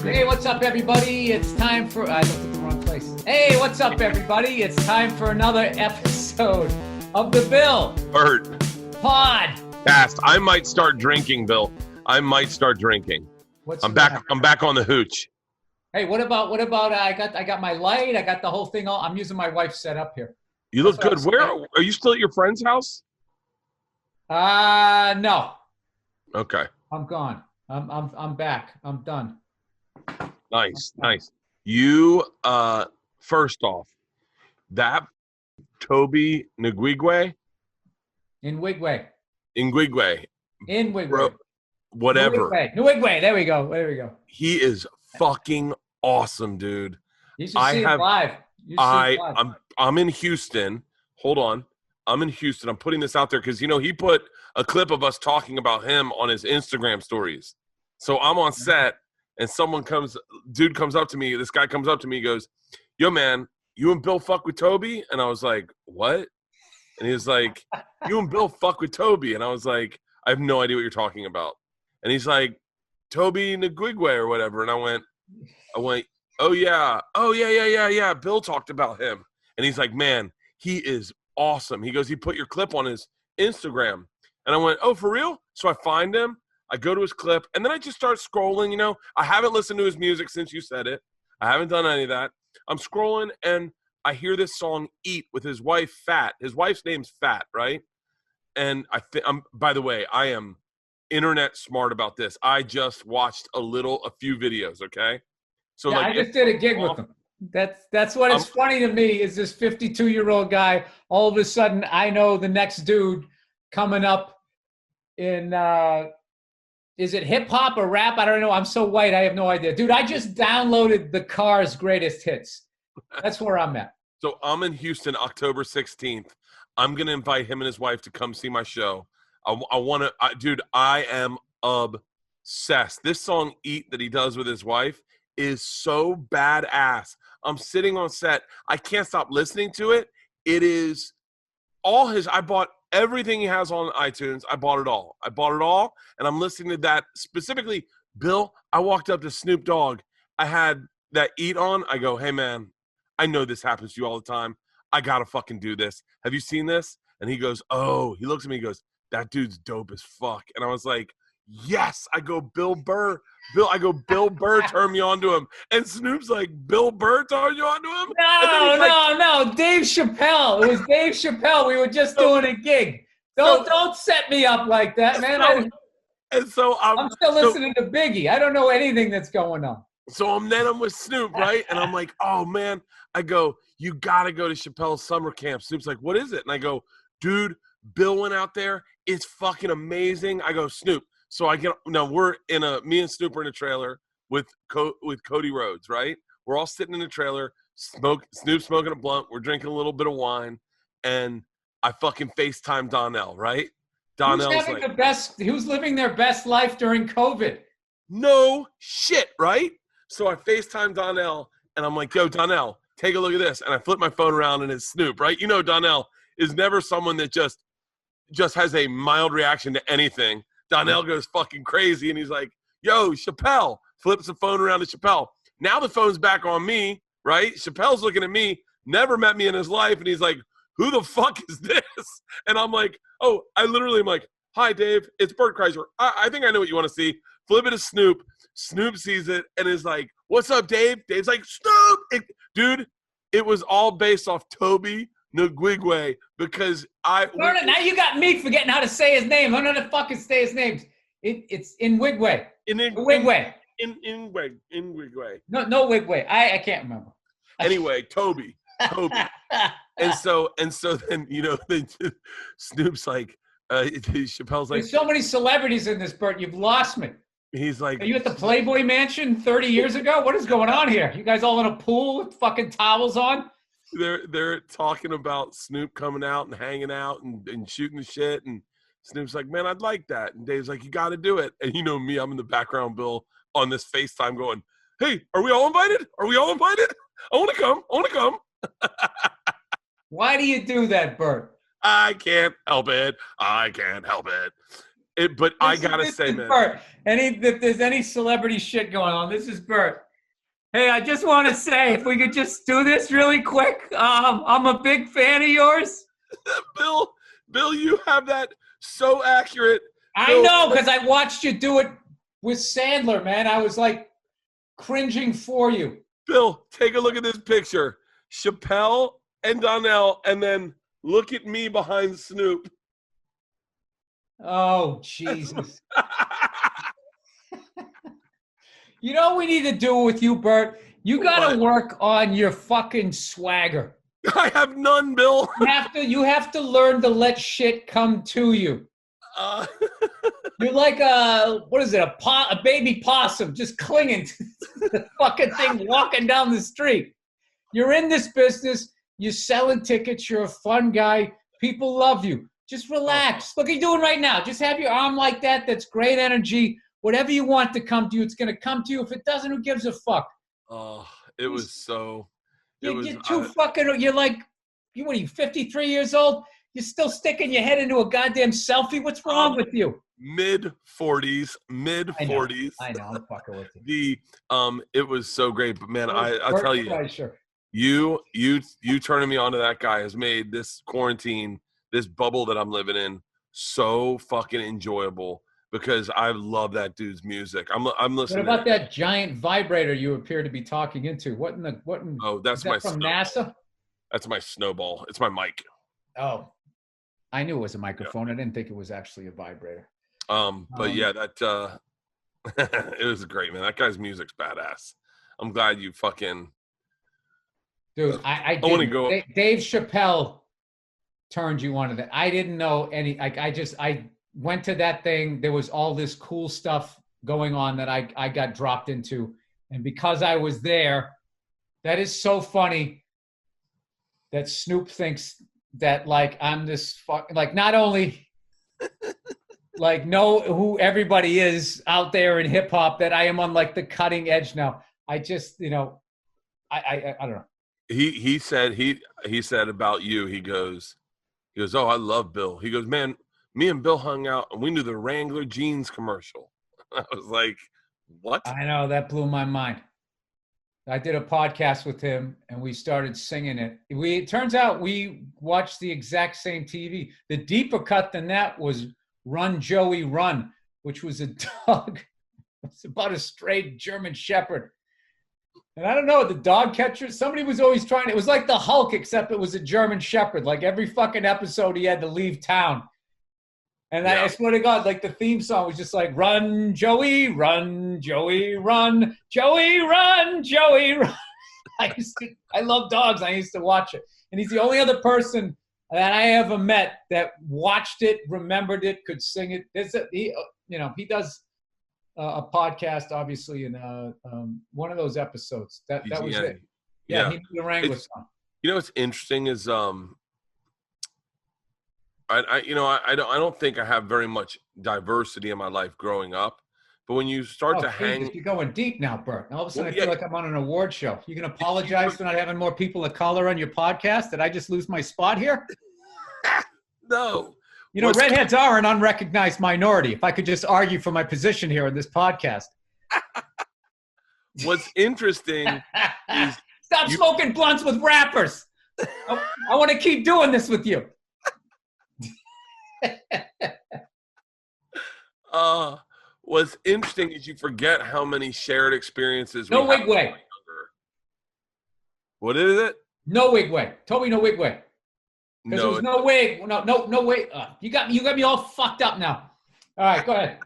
Hey, what's up, everybody? It's time for... I looked at the wrong place. Hey, what's up, everybody? It's time for another episode of the Bill Bert Pod. Cast. I might start drinking, Bill. I might start drinking. I'm back. I'm back on the hooch. Hey, what about? I got my light. I got the whole thing. I'm using my wife's setup here. You look good. Where are you? Still at your friend's house? No. Okay. I'm gone. I'm back. I'm done. Nice. You first off, that Tobe Nwigwe. Nwigwe. Bro, whatever. Nwigwe. There we go. He is fucking awesome, dude. You should see him live. I'm in Houston. Hold on. I'm in Houston. I'm putting this out there because, he put a clip of us talking about him on his Instagram stories. So I'm on set and dude comes up to me. This guy comes up to me. He goes, "Yo, man, you and Bill fuck with Tobe?" And I was like, "What?" And he was like, "You and Bill fuck with Tobe?" And I was like, "I have no idea what you're talking about." And he's like, "Tobe Nwigwe or whatever." And I went, "Oh yeah. Bill talked about him." And he's like, "Man, he is awesome." He goes, "He put your clip on his Instagram." And I went, "Oh, for real?" So I find him. I go to his clip, and then I just start scrolling. I haven't listened to his music since you said it. I haven't done any of that. I'm scrolling, and I hear this song "Eat" with his wife, Fat. His wife's name's Fat, right? And by the way, I am internet smart about this. I just watched a few videos, okay? So I just did a gig with him. That's what is funny to me is this 52-year-old guy. All of a sudden, I know the next dude coming up in is it hip hop or rap? I don't know. I'm so white, I have no idea, dude. I just downloaded the Cars greatest hits. That's where I'm at. So I'm in Houston, October 16th. I'm gonna invite him and his wife to come see my show. Dude, I am obsessed. This song "Eat" that he does with his wife is so badass. I'm sitting on set. I can't stop listening to it. It is I bought everything he has on iTunes. I bought it all. And I'm listening to that specifically. Bill, I walked up to Snoop Dogg. I had that "Eat" on. I go, "Hey, man, I know this happens to you all the time. I got to fucking do this. Have you seen this?" And he goes, "Oh," he looks at me, he goes, "That dude's dope as fuck." And I was like, yes. I go, Bill Burr, turn me on to him. And Snoop's like, "Bill Burr turned you on to him?" No. Dave Chappelle. It was Dave Chappelle. We were just doing a gig. Don't set me up like that, man. I'm still listening to Biggie. I don't know anything that's going on. So I'm with Snoop, right? And I'm like, "Oh, man." I go, "You got to go to Chappelle's summer camp." Snoop's like, "What is it?" And I go, "Dude, Bill went out there. It's fucking amazing." I go, "Snoop." So me and Snoop are in a trailer with Cody Rhodes, right? We're all sitting in a trailer, Snoop smoking a blunt. We're drinking a little bit of wine, and I fucking FaceTime Donnell, right? Donnell's who's living their best life during COVID? No shit, right? So I FaceTime Donnell, and I'm like, "Yo, Donnell, take a look at this." And I flip my phone around, and it's Snoop, right? Donnell is never someone that just has a mild reaction to anything. Donnell goes fucking crazy, and he's like, "Yo, Chappelle." Flips the phone around to Chappelle. Now the phone's back on me, right? Chappelle's looking at me, never met me in his life, and he's like, "Who the fuck is this?" And I'm like, I literally am like, "Hi, Dave, it's Bert Kreischer. I think I know what you want to see." Flip it to Snoop. Snoop sees it and is like, "What's up, Dave?" Dave's like, "Snoop!" Dude, it was all based off Tobe Nwigwe because now you got me forgetting how to say his name. I don't know how to fucking say his name. It's Nwigwe. Nwigwe. Nwigwe. No Wigwe. I can't remember. Anyway, Tobe. and so then then Snoop's like, Chappelle's like, "There's so many celebrities in this, Bert. You've lost me." He's like, "Are you at the Playboy Mansion 30 years ago? What is going on here? You guys all in a pool with fucking towels on?" They're talking about Snoop coming out and hanging out and shooting the shit, and Snoop's like, "Man, I'd like that." And Dave's like, "You got to do it." And me, I'm in the background, Bill, on this FaceTime going, "Hey, are we all invited? I want to come. Why do you do that, Bert? I can't help it. But I gotta say, man. Bert. If there's any celebrity shit going on, this is Bert. Hey, I just want to say, if we could just do this really quick. I'm a big fan of yours. Bill, you have that so accurate. I know, because I watched you do it with Sandler, man. I was like cringing for you. Bill, take a look at this picture. Chappelle and Donnell, and then look at me behind Snoop. Oh, Jesus. You know what we need to do with you, Bert? You got to work on your fucking swagger. I have none, Bill. You have to learn to let shit come to you. You're like a baby possum just clinging to the fucking thing walking down the street. You're in this business. You're selling tickets. You're a fun guy. People love you. Just relax. Look what you're doing right now. Just have your arm like that. That's great energy. Whatever you want to come to you, it's going to come to you. If it doesn't, who gives a fuck? Oh, it was so. You're like, what are you, 53 years old? You're still sticking your head into a goddamn selfie? What's wrong with you? Mid-40s. I know, I'm fucking with you. It was so great, but man, I'll tell you, Kreischer. you turning me on to that guy has made this quarantine, this bubble that I'm living in, so fucking enjoyable because I love that dude's music. I'm listening. What about that giant vibrator you appear to be talking into? That's my from NASA? That's my snowball. It's my mic. Oh, I knew it was a microphone. Yeah. I didn't think it was actually a vibrator. But yeah, that it was great, man. That guy's music's badass. I'm glad you fucking. Dude, I want to go. Dave Chappelle turned you on to that. I didn't know any. I went to that thing. There was all this cool stuff going on that I got dropped into, and because I was there, that is so funny that Snoop thinks that like I'm this like not only like know who everybody is out there in hip hop, that I am on like the cutting edge now. I just I don't know. He said about you, he goes, oh, I love Bill. He goes, man, me and Bill hung out and we knew the Wrangler jeans commercial. I was like, what? I know, that blew my mind. I did a podcast with him and we started singing it. It turns out we watched the exact same TV. The deeper cut than that was Run Joey Run, which was a dog. It's about a stray German Shepherd. And I don't know, the dog catcher, somebody was always it was like the Hulk, except it was a German Shepherd. Like every fucking episode he had to leave town. And I swear to God, like the theme song was just like, run, Joey, run, Joey, run, Joey, run, Joey, run. I love dogs. I used to watch it. And he's the only other person that I ever met that watched it, remembered it, could sing it. He does a podcast, obviously, in one of those episodes. That was it. Yeah, he did the Wrangler song. You know what's interesting is I don't think I have very much diversity in my life growing up, but when you start to hang, you're going deep now, Bert. All of a sudden, I feel like I'm on an award show. You can apologize for not having more people of color on your podcast. Did I just lose my spot here? No. Redheads are an unrecognized minority. If I could just argue for my position here in this podcast. What's interesting is stop smoking blunts with rappers. I want to keep doing this with you. What's interesting is you forget how many shared experiences we have. Nwigwe. What is it? Nwigwe. Tobe Nwigwe. Because there was no wig. No wig. You got me all fucked up now. All right, go ahead.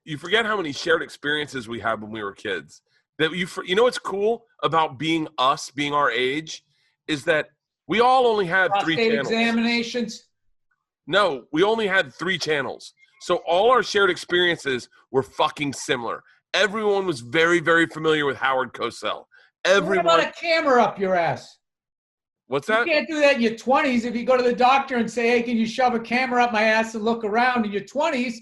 You forget how many shared experiences we had when we were kids. That you know what's cool about being us, being our age, is that we all only had three channels. Examinations. No, we only had 3 channels. So all our shared experiences were fucking similar. Everyone was very, very familiar with Howard Cosell. What about a camera up your ass? What's that? You can't do that in your 20s. If you go to the doctor and say, hey, can you shove a camera up my ass and look around in your 20s,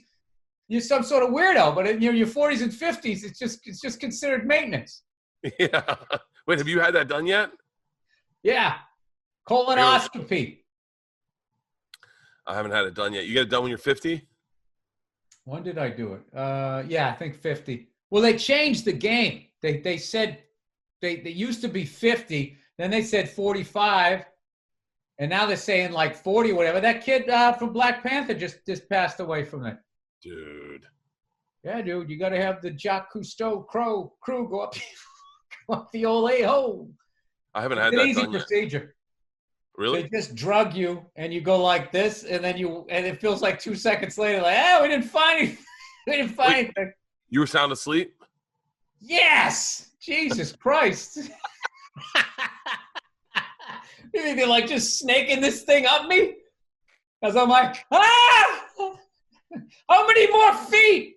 you're some sort of weirdo. But in your 40s and 50s, it's just considered maintenance. Yeah. Wait, have you had that done yet? Yeah. Colonoscopy. I haven't had it done yet. You get it done when you're 50? When did I do it? Yeah, I think 50. Well, they changed the game. They said they used to be 50, then they said 45, and now they're saying like 40 or whatever. That kid from Black Panther just passed away from that. Dude. Yeah, dude, you got to have the Jacques Cousteau crew go up, go up the old a-hole. I haven't It's had an that easy done yet. procedure. Really? They just drug you, and you go like this, and then and it feels like 2 seconds later, like, we didn't find anything. We didn't find anything. You were sound asleep? Yes! Jesus Christ. You think they're like just snaking this thing up me? Because I'm like, how many more feet?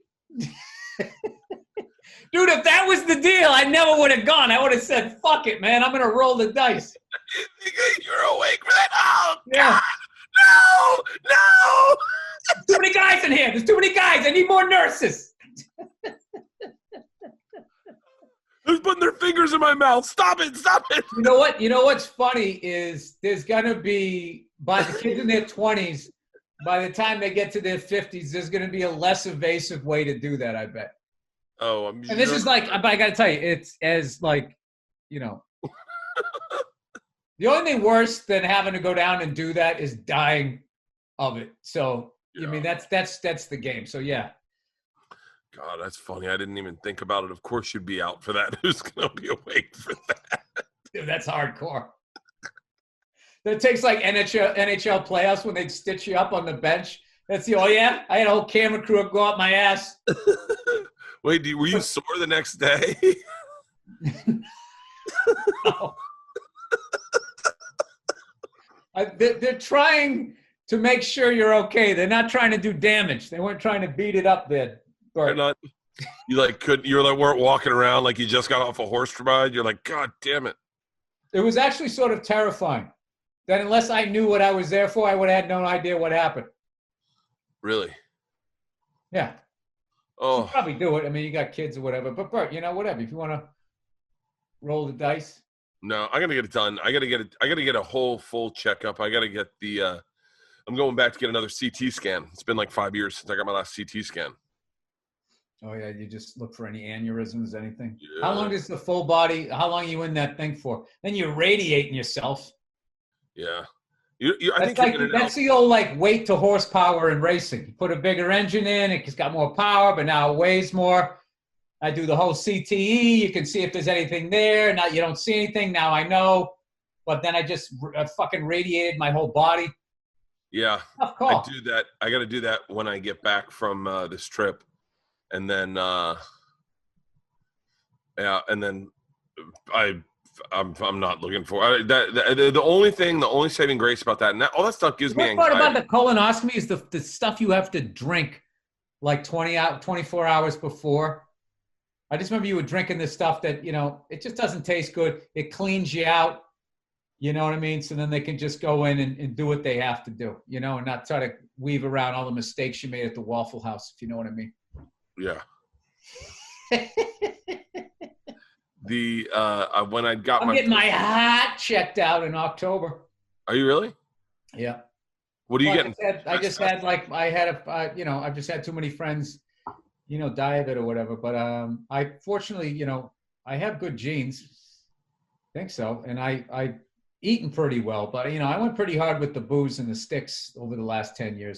Dude, if that was the deal, I never would have gone. I would have said, fuck it, man. I'm going to roll the dice. You're awake for that? Oh, Yeah. God. No. Too many guys in here. There's too many guys. I need more nurses. Who's putting their fingers in my mouth? Stop it. You know what? You know what's funny is there's going to be, by the kids in their 20s, by the time they get to their 50s, there's going to be a less evasive way to do that, I bet. Oh, and this is like, but I got to tell you, it's as like, you know, the only thing worse than having to go down and do that is dying of it. So, yeah. I mean, that's the game. So, yeah. God, that's funny. I didn't even think about it. Of course you'd be out for that. Who's going to be awake for that? Dude, that's hardcore. That takes like NHL playoffs when they'd stitch you up on the bench. That's oh yeah? I had a whole camera crew go up my ass. Wait, were you sore the next day? No. They're trying to make sure you're okay. They're not trying to do damage. They weren't trying to beat it up there. Not, you weren't walking around like you just got off a horse ride. You're like, God damn it. It was actually sort of terrifying. That unless I knew what I was there for, I would have had no idea what happened. Really? Yeah. Oh. You probably do it. I mean, you got kids or whatever. But Bert, whatever. If you want to roll the dice. No, I gotta get it done. I gotta get a whole full checkup. I gotta get the I'm going back to get another CT scan. It's been like 5 years since I got my last CT scan. Oh yeah, you just look for any aneurysms, anything. Yeah. How long is the full body? How long are you in that thing for? Then you're radiating yourself. Yeah. I think that's the old like weight to horsepower in racing. You put a bigger engine in, it's got more power, but now it weighs more. I do the whole CTE. You can see if there's anything there. Now you don't see anything. Now I know. But then I just fucking radiated my whole body. Yeah. Tough call. I do that. I got to do that when I get back from this trip. And then, yeah, and then I'm not looking for the only saving grace about that, and all that stuff gives me anxiety. The part about the colonoscopy is the stuff you have to drink like 24 hours before. I just remember you were drinking this stuff that, it just doesn't taste good. It cleans you out. You know what I mean? So then they can just go in and do what they have to do, and not try to weave around all the mistakes you made at the Waffle House, if you know what I mean. Yeah. When I got I'm getting my heart checked out in October. Are you really? Yeah. What are you getting? I've just had too many friends, die of it or whatever. But I fortunately, I have good genes. I think so. And I eaten pretty well, but I went pretty hard with the booze and the sticks over the last 10 years.